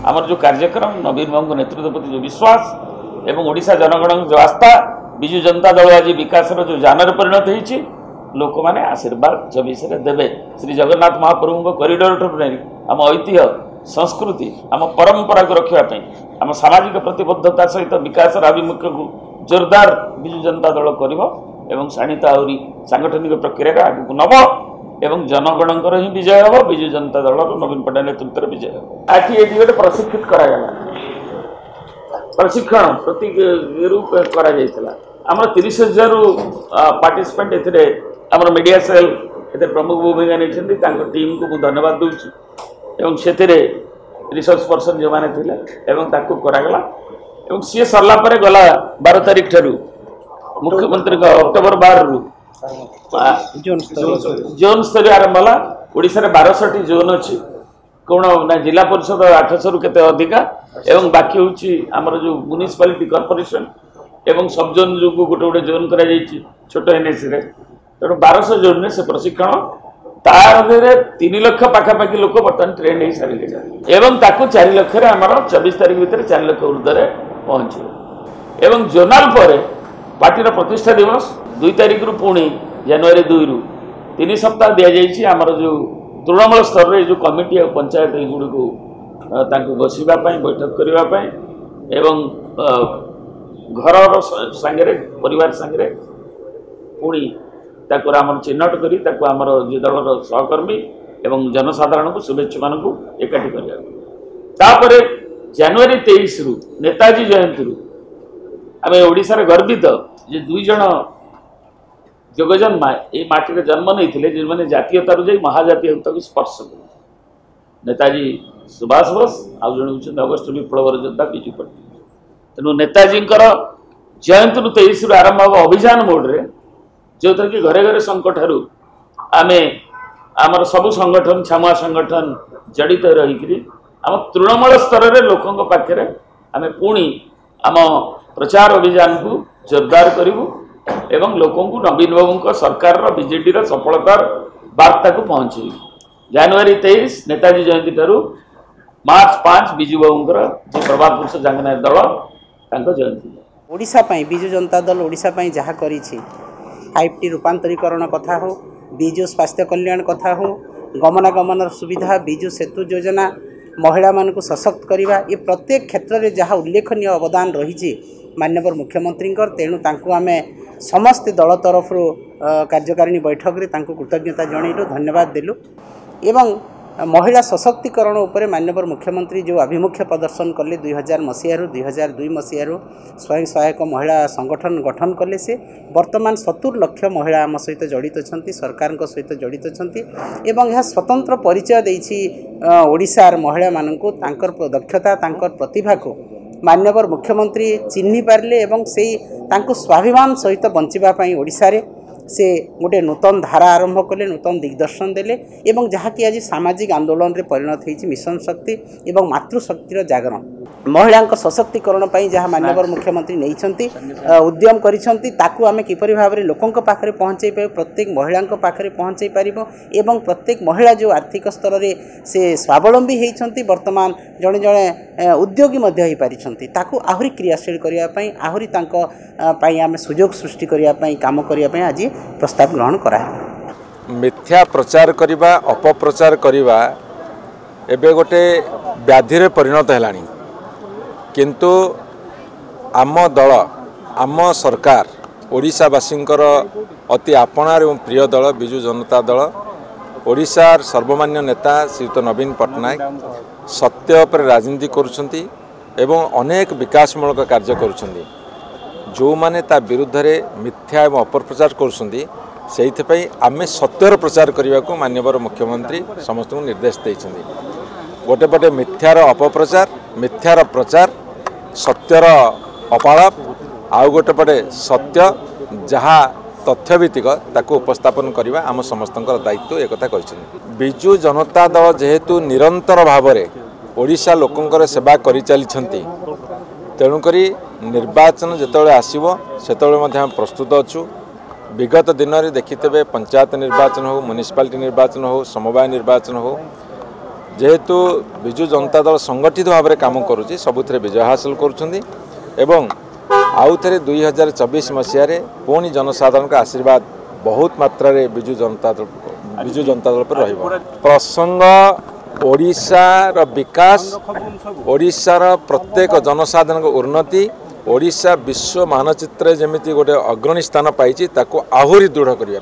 आमर जो कार्यक्रम नवीन बाबू नेतृत्व प्रति जो विश्वास एवं ओडिशा जनगण जो आस्था विजु जनता दल आज विकास जो जानर परिणत होती लोक मैंने आशीर्वाद जो विषय देवे श्री जगन्नाथ महाप्रभु कॉरिडोर ठूँ नहीं आम ऐतिह्य संस्कृति आम परंपरा को रखापी आम सामाजिक प्रतिबद्धता सहित विकास आभिमुख्य को जोरदार विजु जनता दल कर शाणित आहरी सांगठनिक प्रक्रिया आगे नब एवं जनगणकर ही विजय हम विजु जनता दल नवीन पट्टनायक नेतृत्व विजय हम आज ये गोटे प्रशिक्षित करागला प्रशिक्षण प्रति आम 30,000 पार्टिसिपेंट ए मीडिया सेल ए प्रमुख भूमिका नहीं टीम को धन्यवाद दूँ से रिसर्च पर्सन जो मैंने थे करागला सी सरला गला 12 तारीख ठारू मुख्यमंत्री अक्टोबर 12 रु जोन स्तर आरंभ है ओडिशा रे 12टी जोन अच्छी कौन ना जिला परिषद 800 केते अधिका एवं बाकी होची हमर जो म्युनिसिपालिटी कॉर्पोरेशन एवं सब जोन जो गोटे गोटे जोन करा जायछि छोट एनएसी रे तेणु 1200 जोन में से प्रशिक्षण तार 3 लाख पाखापाखि लोक बर्तमान ट्रेन हो सारे एवं ताकू 4 लाख आमर 24 तारीख भितर 4 लाख ऊर्धे पहुँचे एवं जोनाल पर पार्टी प्रतिष्ठा दिवस 2 तारीख रु पुणी जनवरी 2 रु 3 सप्ताह दि जाइए आमर जो तृणमूल स्तर में जो कमिटी और पंचायत युड़ को बसवाई बैठक करने एवं घर सांगे परिवार सांगे पुणी आम चिन्हट कर दल सहकर्मी एवं जनसाधारण को शुभेच्छु मान एकाठी कर जनवरी 23 रु नेताजी जयंती रु आम ओडिशा रे गर्वित जे 2 जन जोगजन्मा ये माटी जन्म नहीं जो मैंने जातीयता जा महाजातीयता को स्पर्श कर नेताजी सुभाष बोस आउ जन होती अगस्ट विप्लवर योद्धा विजु पट्टनायक तेणु नेताजी जयंती 23 रु आरंभ हम अभियान मोड्रे जो थर कि घरे घरे संकट आम आमर सबू संगठन छामुआ संगठन जड़ित रही आम तृणमूल स्तर में लोकों पाखे आम पुणी आम प्रचार अभियान को जोरदार करूँ एवं लोकों को नवीन बाबू सरकार बीजेडी सफलतार वार्ता को पहुँचे जनवरी 23 नेताजी जयंती ठारू मार्च 5 विजु बाबूर जो प्रभात पुरुष जांगनाथ दल जयंती ओडिशा पई विजु जनता दल ओडिशा पई जहाँ करी 5T रूपांतरीकरण कथा हो विजु स्वास्थ्य कल्याण कथा हो गमनागमन सुविधा विजु सेतु योजना महिला मान सशक्त करवा ये प्रत्येक क्षेत्र में जहाँ उल्लेखनीय अवदान रही माननीय मुख्यमंत्री तेणु आम समस्त दल तरफ कार्यकारिणी बैठक में कृतज्ञता जनइलु धन्यवाद देलु एवं महिला सशक्तिकरण उपर माननीय मुख्यमंत्री जो आभिमुख्य प्रदर्शन कले 2000 मसीह 2002 मसीह स्वयं सहायक महिला संगठन गठन कले से वर्तमान 70 लाख महिला आम सहित जड़ित अच्छा सरकार सहित जड़ित अच्छा एवं यह स्वतंत्र परिचय देछि ओडिशार महिला मानक दक्षता प्रतिभा को माननीय मुख्यमंत्री चिन्हि पारे एवं से स्वाभिमान सहित बंचापी ओडिशा रे से गोटे नूतन धारा आरंभ कले नूतन दिग्दर्शन देले एवं जहाँकि आज सामाजिक आंदोलन रे परिणत होती मिशन शक्ति एवं मातृशक्तिर जागरण महिला सशक्तिकरण जहाँ माननीय मुख्यमंत्री नहीं उद्यम करिसेंती आमे किपरि भाव में लोकों पाखे पहुँचे पार प्रत्येक महिला पाखे पहुँचे पार एवं प्रत्येक महिला जो आर्थिक स्तर में से स्वावलंबी होती वर्तमान जड़े जड़े उद्योगी हो पारिछंती आहरी क्रियाशील करने आहरी आम सुजोग सृष्टि करने काम करने आज प्रस्ताव ग्रहण करा मिथ्या प्रचार करवा अपप्रचार करवा एबे गोटे व्याधि परिणत है किंतु आम दल आम सरकार ओडिशावासींकर अति आपणार एवं प्रिय दल विजु जनता दल ओडिशार सर्वमान्य नेता श्रीयुत नवीन पट्टनायक सत्य पर राजनीति करुछंती एवं अनेक विकासमूलक कार्य करुछंती जो माने ता विरुद्ध रे मिथ्या एवं अपप्रचार करुछंती सेइथपई आमे सत्यर प्रचार करने को माननीय मुख्यमंत्री समस्त निर्देश देइछंती गोटे पटे मिथ्यार अपप्रचार मिथ्यार प्रचार सत्यर अपालाप आउ गोटे पटे सत्य जहाँ तथ्यभित्तिक ताको उपस्थापन करवा आम समस्त दायित्व एक विजु जनता दल जेहेतु निरंतर भाव में ओडिशा लोकंकर सेवा करि चलिछंती तेणुकरी निर्वाचन जेतबेले आसीबो सेतबेले आम प्रस्तुत अच्छु विगत दिन में देखिथे पंचायत निर्वाचन हो म्युनिसिपालिटी निर्वाचन हो समवाय निर्वाचन हो जेहेतु विजु जनता दल संगठित भाव में काम करुँच सबुथ विजय हासिल करुँच आउ थे 2024 मसीह पुणी जनसाधारण का आशीर्वाद बहुत मात्रा रे विजु जनता दल पर रहिबो। प्रसंग ओडिशार विकास, ओडिशार प्रत्येक जनसाधारण उन्नति, ओडिशा विश्व मानचित्र जमिति गोटे अग्रणी स्थान पाई ताको आहुरी दृढ़ करने।